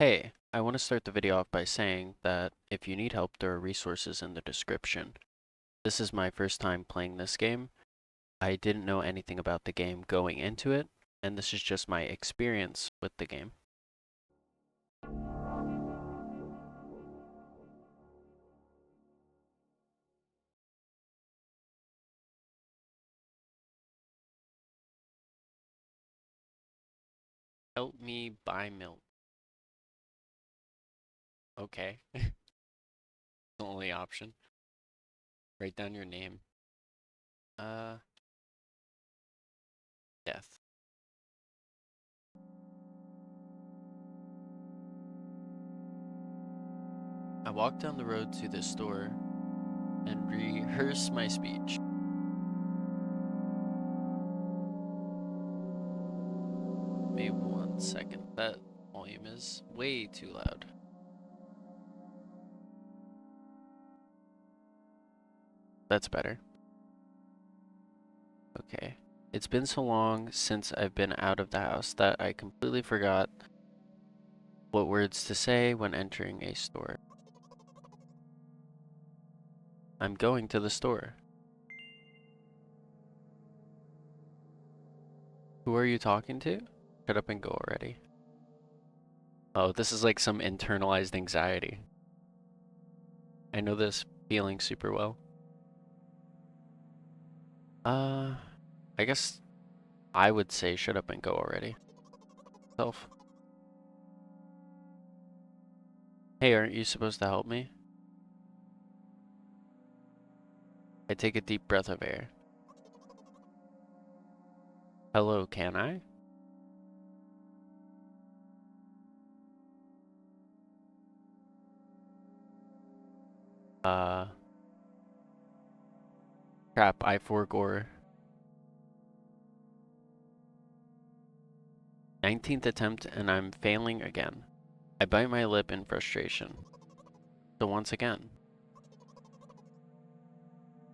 Hey, I want to start the video off by saying that if you need help, there are resources in the description. This is my first time playing this game. I didn't know anything about the game going into it, and this is just my experience with the game. Help me buy milk. Okay. The only option. Write down your name. Uh, Death. I walk down the road to the store and rehearse my speech. Maybe 1 second. That volume is way too loud. That's better. Okay. It's been so long since I've been out of the house that I completely forgot what words to say when entering a store. I'm going to the store. Who are you talking to? Shut up and go already. Oh, this is like some internalized anxiety. I know this feeling super well. I guess I would say shut up and go already. Self. Hey, aren't you supposed to help me? I take a deep breath of air. Hello, can I? Uh, Crap, I forgore. 19th attempt and I'm failing again. I bite my lip in frustration. So once again.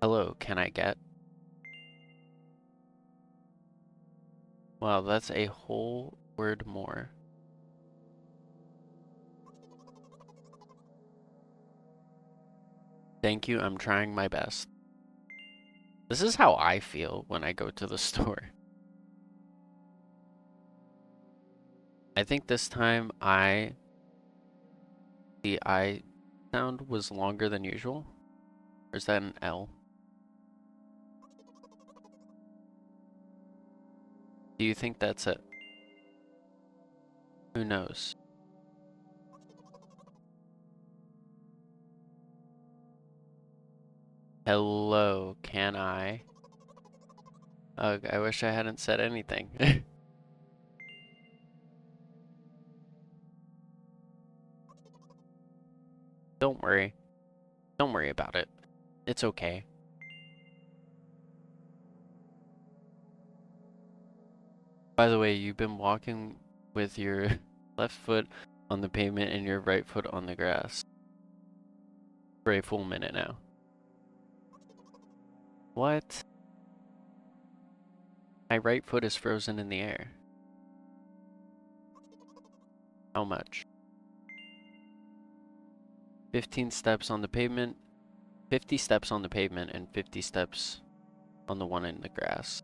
Hello, can I get? Wow, that's a whole word more. Thank you, I'm trying my best. This is how I feel when I go to the store. I think this time the I sound was longer than usual. Or is that an L? Do you think that's it? Who knows? Hello, can I? Ugh, I wish I hadn't said anything. Don't worry. Don't worry about it. It's okay. By the way, you've been walking with your left foot on the pavement and your right foot on the grass for a full minute now. What? My right foot is frozen in the air. How much? 15 steps on the pavement, 50 steps on the pavement, and 50 steps on the one in the grass.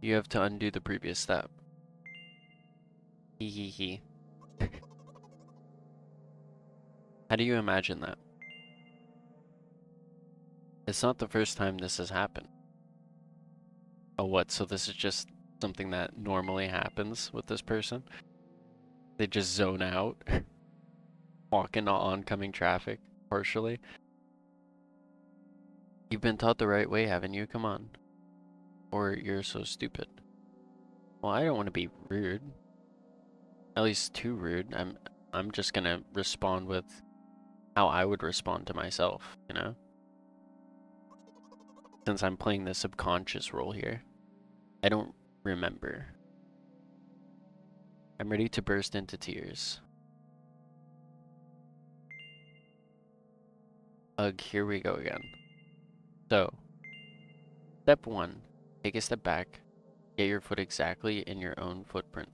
You have to undo the previous step. Hee hee hee. How do you imagine that? It's not the first time this has happened. Oh, what? So this is just something that normally happens with this person? They just zone out, walk into oncoming traffic, partially. You've been taught the right way, haven't you? Come on. Or you're so stupid. Well, I don't want to be rude. At least too rude. I'm just gonna respond with how I would respond to myself, you know? Since I'm playing the subconscious role here. I don't remember. I'm ready to burst into tears. Ugh, here we go again. So, step 1. Take a step back. Get your foot exactly in your own footprint.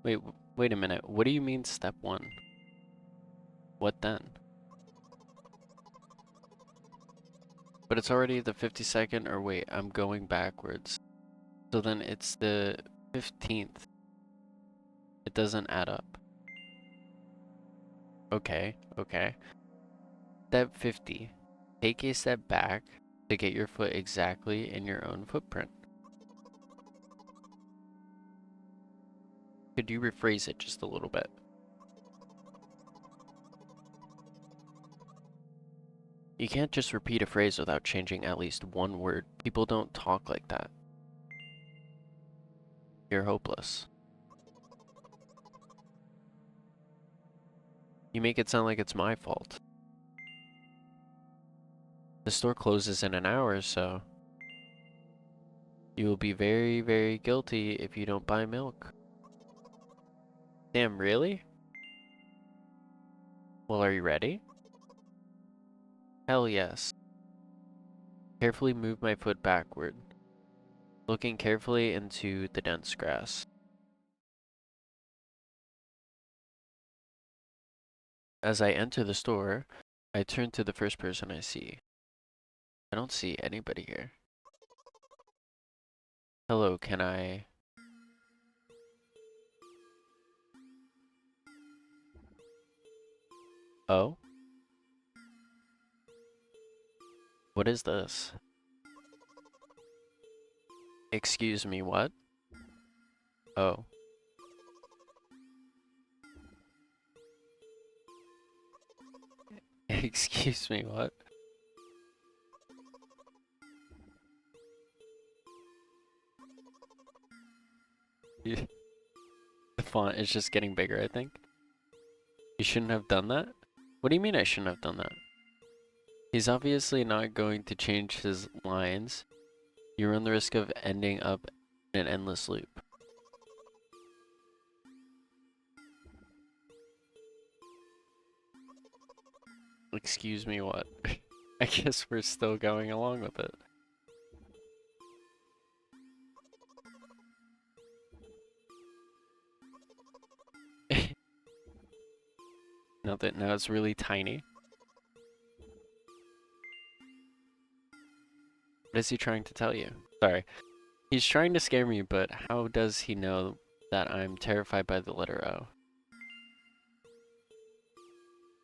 Wait a minute. What do you mean step 1? What then? But it's already the 52nd, or wait, I'm going backwards. So then it's the 15th. It doesn't add up. Okay. Step 50. Take a step back to get your foot exactly in your own footprint. Could you rephrase it just a little bit? You can't just repeat a phrase without changing at least one word. People don't talk like that. You're hopeless. You make it sound like it's my fault. The store closes in an hour, so you will be very, very guilty if you don't buy milk. Damn, really? Well, are you ready? Hell yes. Carefully move my foot backward, looking carefully into the dense grass. As I enter the store, I turn to the first person I see. I don't see anybody here. Hello, can I... Oh? What is this? Excuse me, what? Oh. Excuse me, what? The font is just getting bigger, I think. You shouldn't have done that? What do you mean I shouldn't have done that? He's obviously not going to change his lines. You run the risk of ending up in an endless loop. Excuse me, what? I guess we're still going along with it. Now it's really tiny. What is he trying to tell you? Sorry. He's trying to scare me, but how does he know that I'm terrified by the letter O?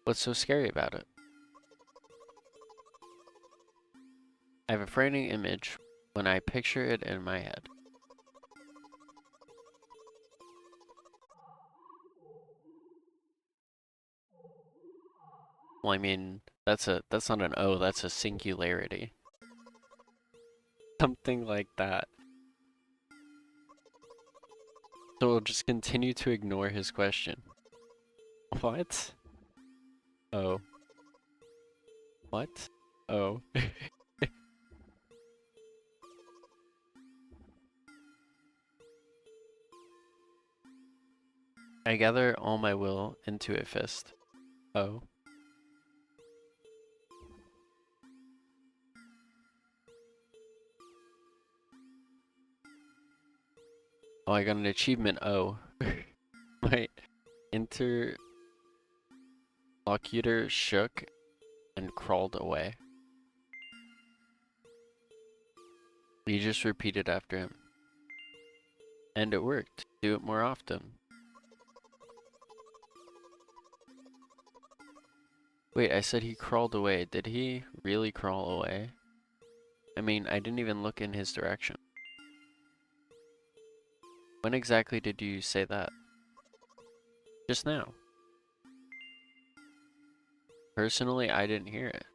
What's so scary about it? I have a frightening image when I picture it in my head. Well, I mean, that's not an O, that's a singularity. Something like that. So we'll just continue to ignore his question. What? Oh. What? Oh. I gather all my will into a fist. Oh. Oh, I got an achievement O. My interlocutor shook and crawled away. You just repeated after him. And it worked. Do it more often. Wait, I said he crawled away. Did he really crawl away? I mean, I didn't even look in his direction. When exactly did you say that? Just now. Personally, I didn't hear it.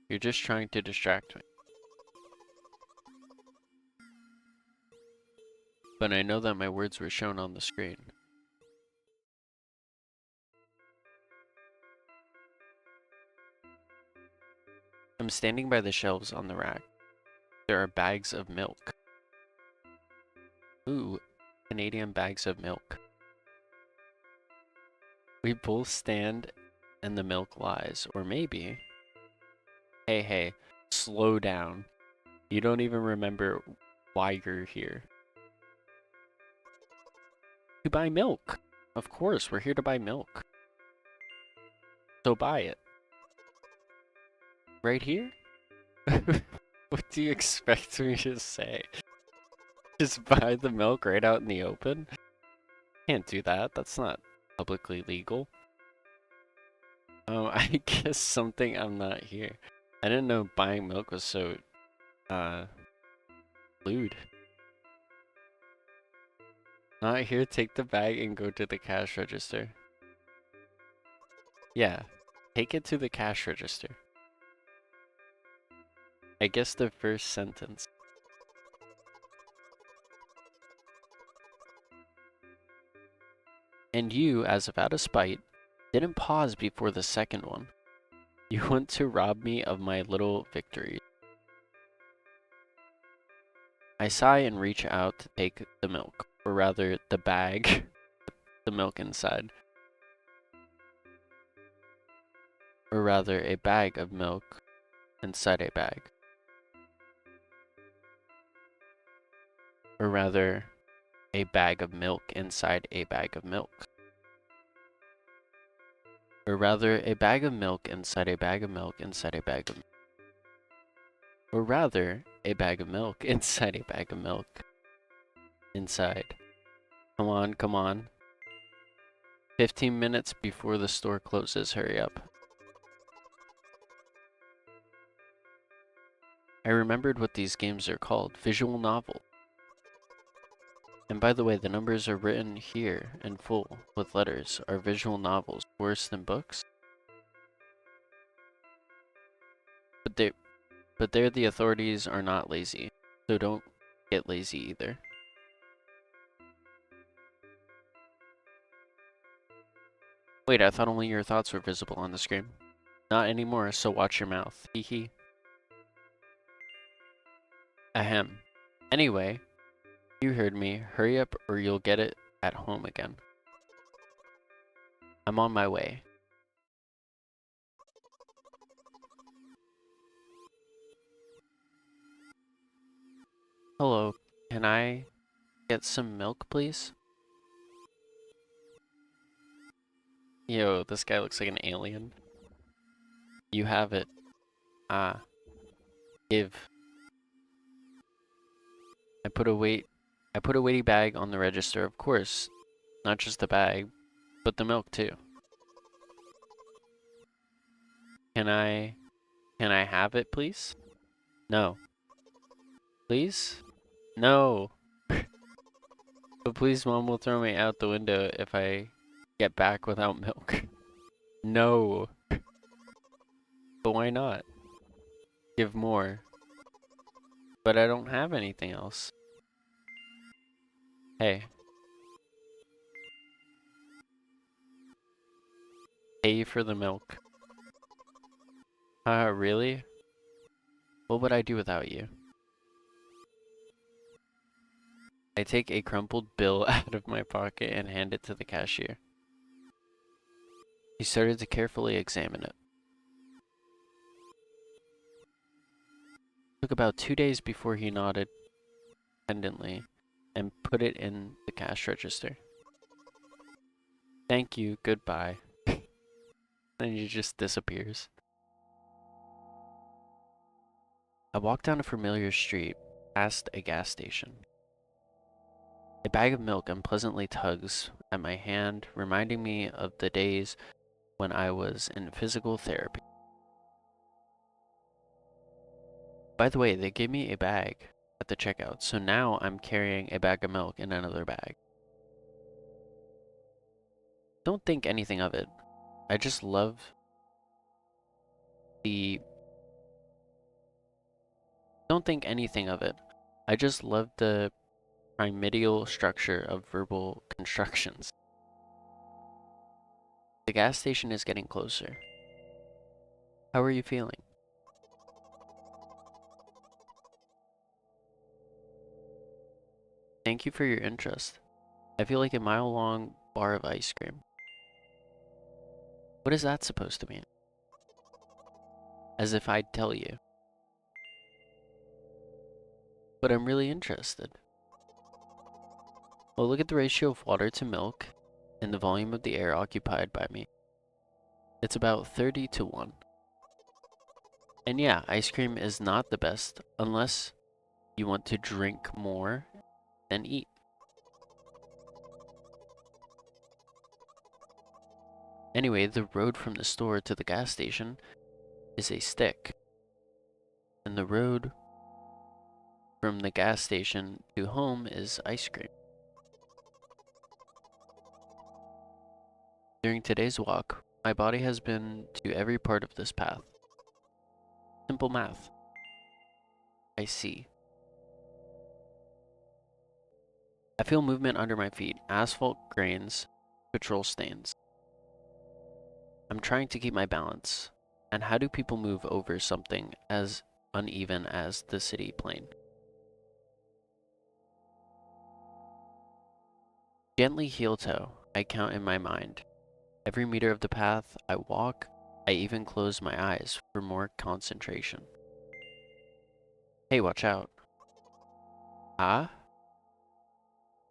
You're just trying to distract me. But I know that my words were shown on the screen. I'm standing by the shelves on the rack. There are bags of milk. Ooh, Canadian bags of milk. We both stand and the milk lies. Or maybe... Hey, slow down. You don't even remember why you're here. To buy milk. Of course, we're here to buy milk. So buy it. Right here? What do you expect me to say? Just buy the milk right out in the open? Can't do that. That's not publicly legal. I guess something I'm not here. I didn't know buying milk was so, lewd. Not here, take the bag and go to the cash register. Yeah, take it to the cash register. I guess the first sentence. And you, as if out of spite, didn't pause before the second one. You want to rob me of my little victory. I sigh and reach out to take the milk, or rather the bag, the milk inside. Or rather a bag of milk inside a bag. Or rather a bag of milk inside a bag of milk. Or rather a bag of milk inside a bag of milk inside a bag of milk. Or rather a bag of milk inside a bag of milk. Inside. Come on, come on. 15 minutes before the store closes, hurry up. I remembered what these games are called, visual novel. And by the way, the numbers are written here in full with letters. Are visual novels worse than books? But there the authorities are not lazy, so don't get lazy either. Wait, I thought only your thoughts were visible on the screen. Not anymore, so watch your mouth. Hee hee. Ahem. Anyway, you heard me. Hurry up or you'll get it at home again. I'm on my way. Hello, can I get some milk, please? Yo, this guy looks like an alien. You have it. Ah. Give. I put a weighty bag on the register, of course. Not just the bag, but the milk too. Can I have it, please? No. Please? No. But please, Mom will throw me out the window if I get back without milk. No. But why not? Give more. But I don't have anything else. Hey. Pay for the milk. Really? What would I do without you? I take a crumpled bill out of my pocket and hand it to the cashier. He started to carefully examine it. It took about 2 days before he nodded pendantly and put it in the cash register. Thank you, goodbye. Then he just disappears. I walk down a familiar street, past a gas station. A bag of milk unpleasantly tugs at my hand, reminding me of the days when I was in physical therapy. By the way, they gave me a bag at the checkout, so now I'm carrying a bag of milk in another bag. Don't think anything of it. I just love the... Don't think anything of it. I just love the pyramidal structure of verbal constructions. The gas station is getting closer. How are you feeling? Thank you for your interest. I feel like a mile-long bar of ice cream. What is that supposed to mean? As if I'd tell you. but I'm really interested. Well, look at the ratio of water to milk and the volume of the air occupied by me. It's about 30 to 1. And yeah, ice cream is not the best unless you want to drink more than eat. Anyway, the road from the store to the gas station is a stick. And the road from the gas station to home is ice cream. During today's walk, my body has been to every part of this path. Simple math. I see. I feel movement under my feet, asphalt grains, petrol stains. I'm trying to keep my balance. And how do people move over something as uneven as the city plane? Gently heel toe, I count in my mind. Every meter of the path I walk, I even close my eyes for more concentration. Hey, watch out. Ah?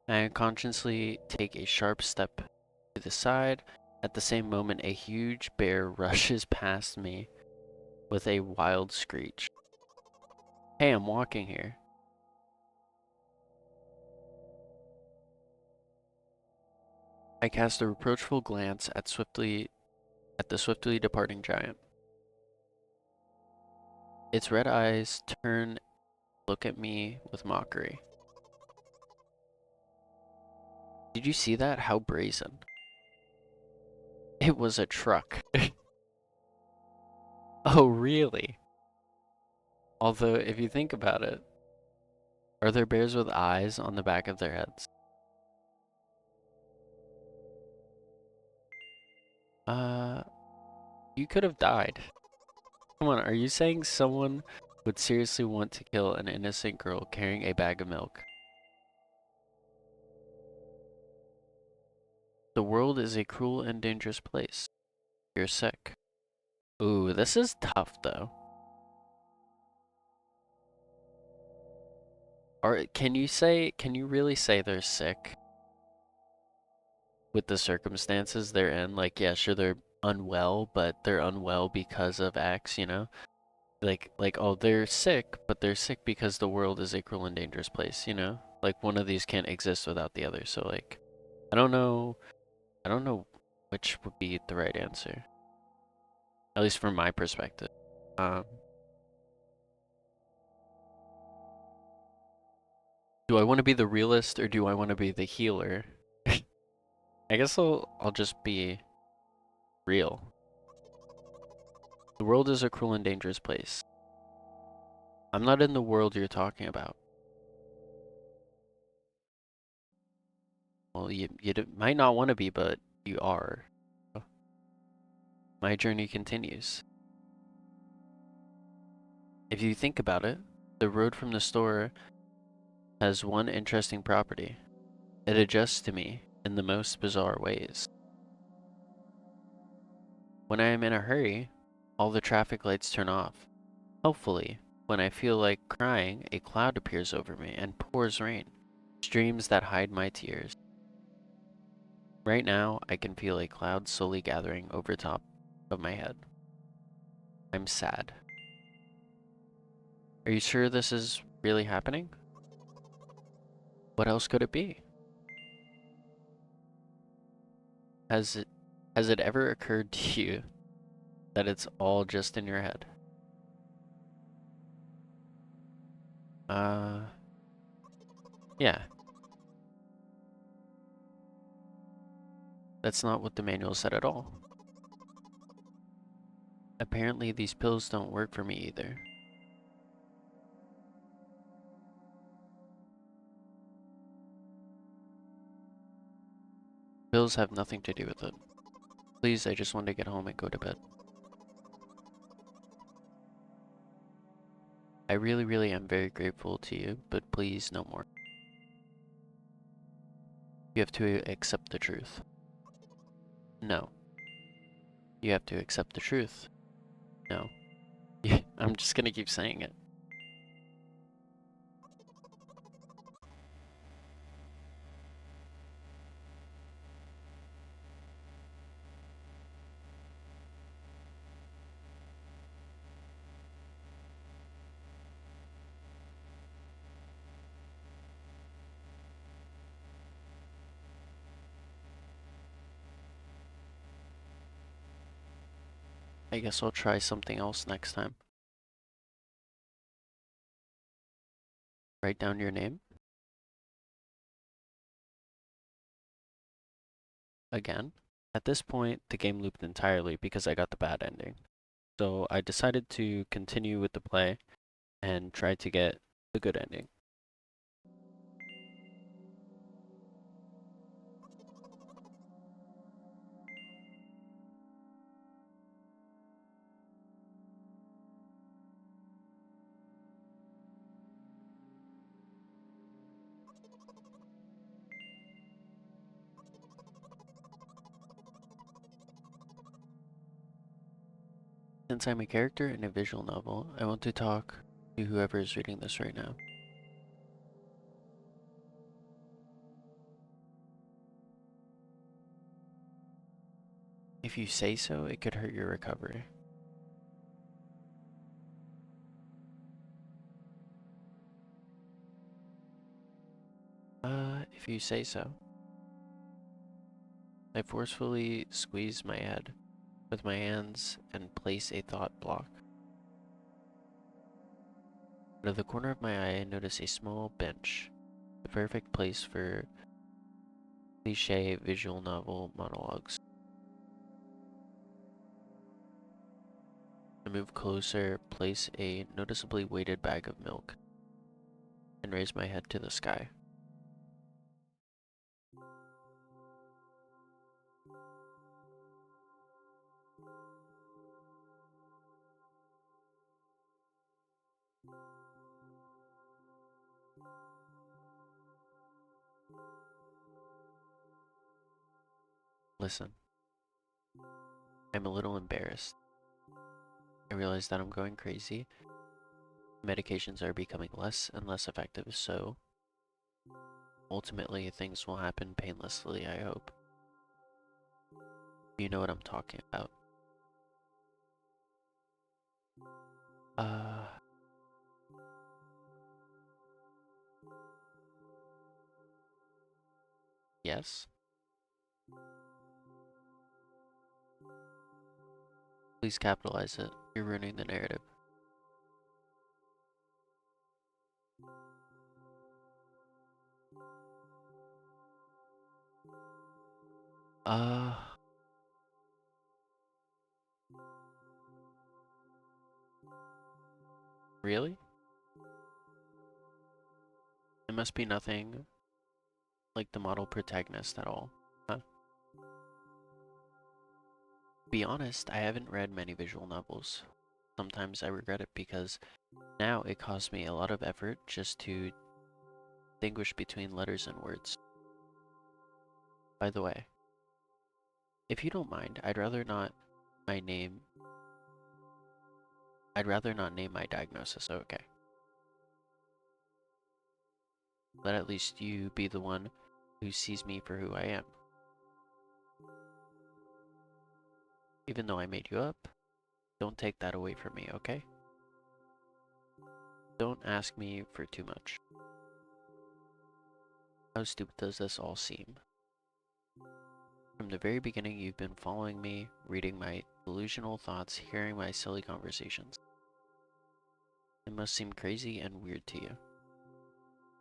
I unconsciously take a sharp step to the side. At the same moment, a huge bear rushes past me with a wild screech. Hey, I'm walking here. I cast a reproachful glance at the swiftly departing giant. Its red eyes turn, look at me with mockery. Did you see that? How brazen. It was a truck. Oh, really? Although, if you think about it, are there bears with eyes on the back of their heads? You could have died. Come on, are you saying someone would seriously want to kill an innocent girl carrying a bag of milk? The world is a cruel and dangerous place. You're sick. Ooh, this is tough though. Or can you really say they're sick? With the circumstances they're in? Like, yeah, sure they're unwell, but they're unwell because of X, you know? Like, oh, they're sick, but they're sick because the world is a cruel and dangerous place, you know? Like, one of these can't exist without the other, so like, I don't know which would be the right answer. At least from my perspective. Um, do I want to be the realist or do I want to be the healer? I guess I'll just be real. The world is a cruel and dangerous place. I'm not in the world you're talking about. Well, you might not want to be, but you are. My journey continues. If you think about it, the road from the store has one interesting property. It adjusts to me in the most bizarre ways. When I am in a hurry, all the traffic lights turn off. Hopefully, when I feel like crying, a cloud appears over me and pours rain, streams that hide my tears. Right now, I can feel a cloud slowly gathering over top of my head. I'm sad. Are you sure this is really happening? What else could it be? Has it ever occurred to you that it's all just in your head? Yeah. That's not what the manual said at all. Apparently these pills don't work for me either. Pills have nothing to do with it. Please, I just want to get home and go to bed. I really am very grateful to you, but please no more. You have to accept the truth. No. You have to accept the truth. No. I'm just gonna keep saying it. I guess I'll try something else next time. Write down your name. Again. At this point, the game looped entirely because I got the bad ending. So I decided to continue with the play and try to get the good ending. Since I'm a character in a visual novel, I want to talk to whoever is reading this right now. If you say so, it could hurt your recovery. If you say so. I forcefully squeeze my head with my hands and place a thought block. Out of the corner of my eye, I notice a small bench, the perfect place for cliché visual novel monologues. I move closer, place a noticeably weighted bag of milk, and raise my head to the sky. Listen, I'm a little embarrassed. I realize that I'm going crazy. Medications are becoming less and less effective, so ultimately things will happen painlessly, I hope. You know what I'm talking about. Uh, yes? Please capitalize it. You're ruining the narrative. Uh, really? It must be nothing like the model protagonist at all, huh? To be honest, I haven't read many visual novels. Sometimes I regret it because now it costs me a lot of effort just to distinguish between letters and words. By the way, if you don't mind, my name I'd rather not name my diagnosis, okay? Let at least you be the one who sees me for who I am. Even though I made you up, don't take that away from me, okay? Don't ask me for too much. How stupid does this all seem? From the very beginning, you've been following me, reading my delusional thoughts, hearing my silly conversations. It must seem crazy and weird to you.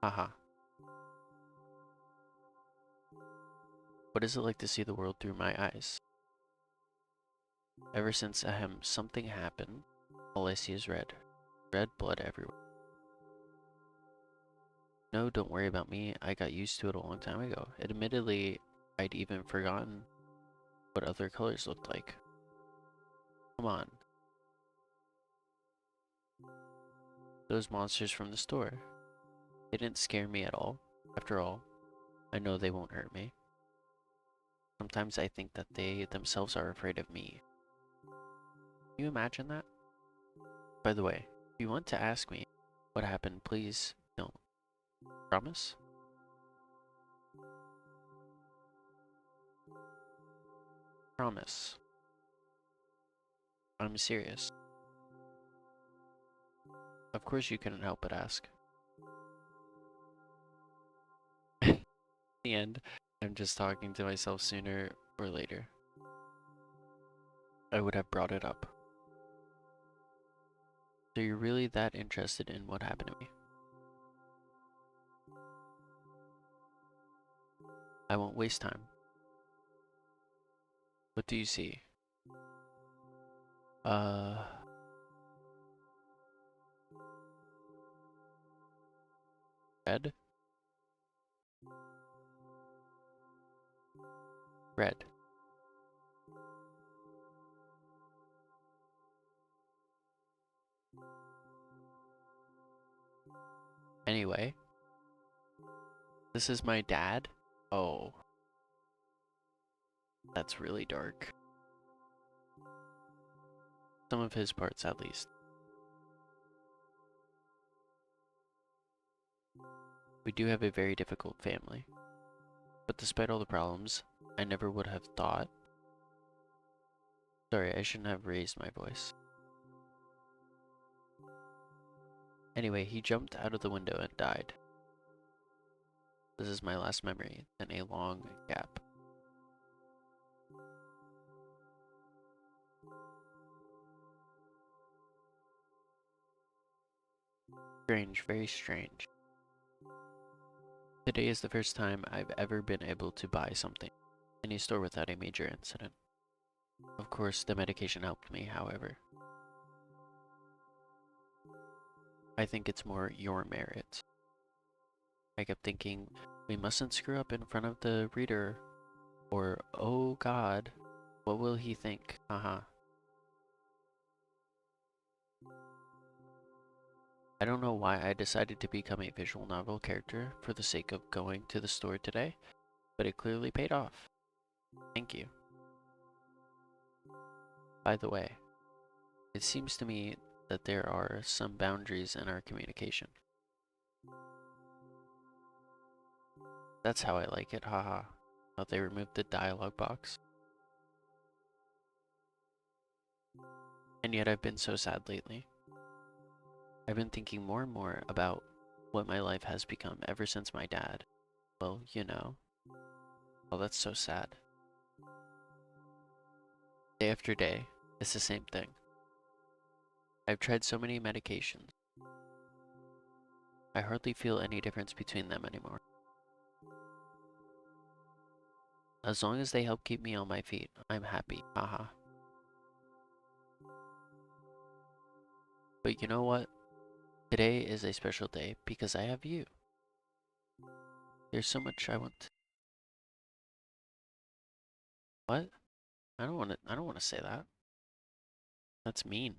Haha. What is it like to see the world through my eyes? Ever since something happened, all I see is red. Red blood everywhere. No, don't worry about me. I got used to it a long time ago. Admittedly, I'd even forgotten what other colors looked like. Come on. Those monsters from the store. They didn't scare me at all. After all, I know they won't hurt me. Sometimes I think that they themselves are afraid of me. Can you imagine that? By the way, if you want to ask me what happened, please don't. Promise? Promise. I'm serious. Of course you couldn't help but ask. In the end, I'm just talking to myself sooner or later. I would have brought it up. So you're really that interested in what happened to me? I won't waste time. What do you see? Red? Red. Anyway, this is my dad? Oh, that's really dark. Some of his parts, at least. We do have a very difficult family. But despite all the problems, I never would have thought. Sorry, I shouldn't have raised my voice. Anyway, he jumped out of the window and died. This is my last memory, then a long gap. Strange, very strange. Today is the first time I've ever been able to buy something in a store without a major incident. Of course, the medication helped me, however. I think it's more your merit. I kept thinking, we mustn't screw up in front of the reader, or, oh god, what will he think? Haha. I don't know why I decided to become a visual novel character for the sake of going to the store today, but it clearly paid off. Thank you. By the way, it seems to me that there are some boundaries in our communication. That's how I like it, haha. How they removed the dialogue box. And yet I've been so sad lately. I've been thinking more and more about what my life has become ever since my dad. Well, you know. Well, that's so sad. Day after day, it's the same thing. I've tried so many medications. I hardly feel any difference between them anymore. As long as they help keep me on my feet, I'm happy, haha. But you know what? Today is a special day because I have you. There's so much I want. What? I don't want to say that. That's mean.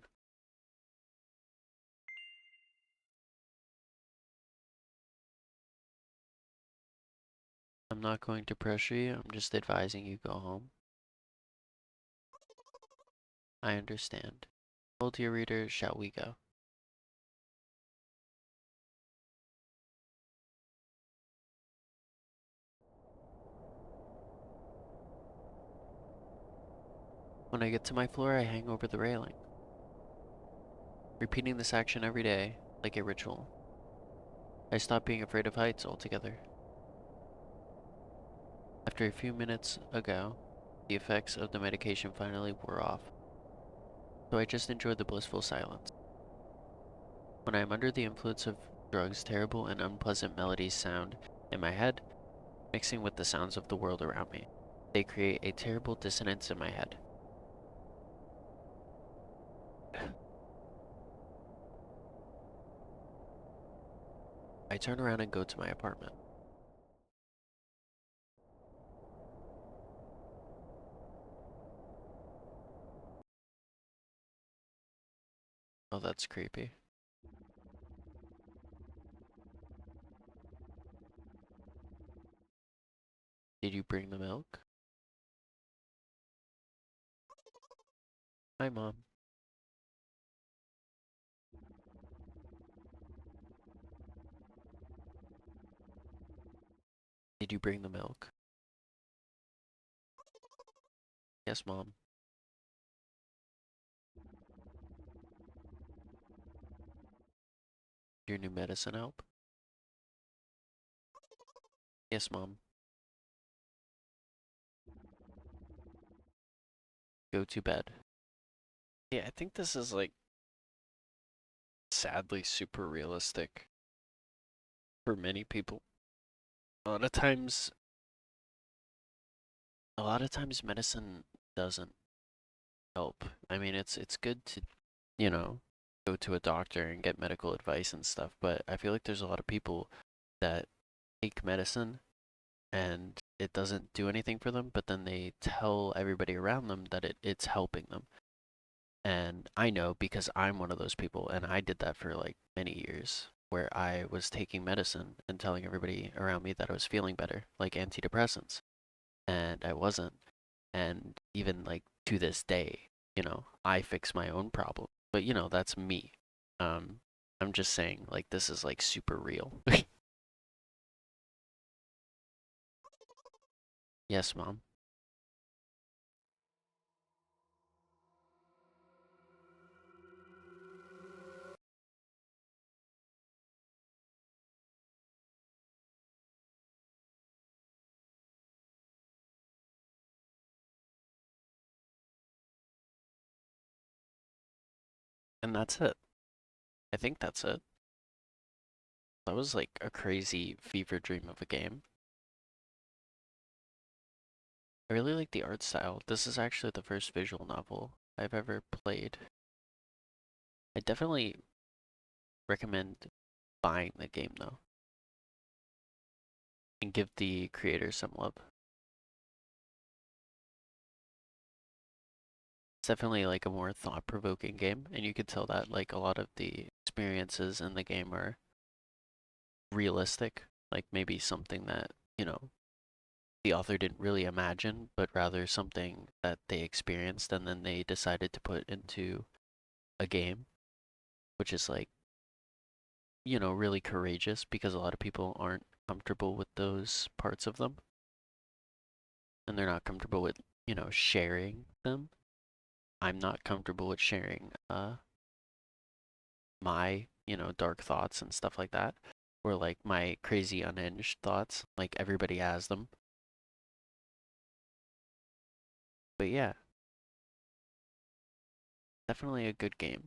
I'm not going to pressure you. I'm just advising you go home. I understand. Well, dear reader, shall we go? When I get to my floor, I hang over the railing, repeating this action every day, like a ritual. I stop being afraid of heights altogether. After a few minutes ago, the effects of the medication finally wore off, so I just enjoyed the blissful silence. When I am under the influence of drugs, terrible and unpleasant melodies sound in my head, mixing with the sounds of the world around me. They create a terrible dissonance in my head. I turn around and go to my apartment. Oh, that's creepy. Did you bring the milk? Hi, Mom. Did you bring the milk? Yes, Mom. Your new medicine help? Yes, Mom. Go to bed. Yeah, I think this is like sadly super realistic for many people. A lot of times, a lot of times medicine doesn't help. I mean, it's good to, you know, go to a doctor and get medical advice and stuff, but I feel like there's a lot of people that take medicine and it doesn't do anything for them, but then they tell everybody around them that it's helping them. And I know because I'm one of those people, and I did that for like many years, where I was taking medicine and telling everybody around me that I was feeling better, like antidepressants, and I wasn't. And even like to this day, I fix my own problem. But that's me. Um, I'm just saying, like, this is like super real. Yes, mom. And that's it. I think that's it. That was like a crazy fever dream of a game. I really like the art style. This is actually the first visual novel I've ever played. I definitely recommend buying the game though and give the creator some love. It's definitely like a more thought-provoking game, and you could tell that like a lot of the experiences in the game are realistic, like maybe something that, the author didn't really imagine, but rather something that they experienced and then they decided to put into a game, which is like, really courageous because a lot of people aren't comfortable with those parts of them and they're not comfortable with, sharing them. I'm not comfortable with sharing my, dark thoughts and stuff like that, or like my crazy unhinged thoughts, like everybody has them. But yeah, definitely a good game.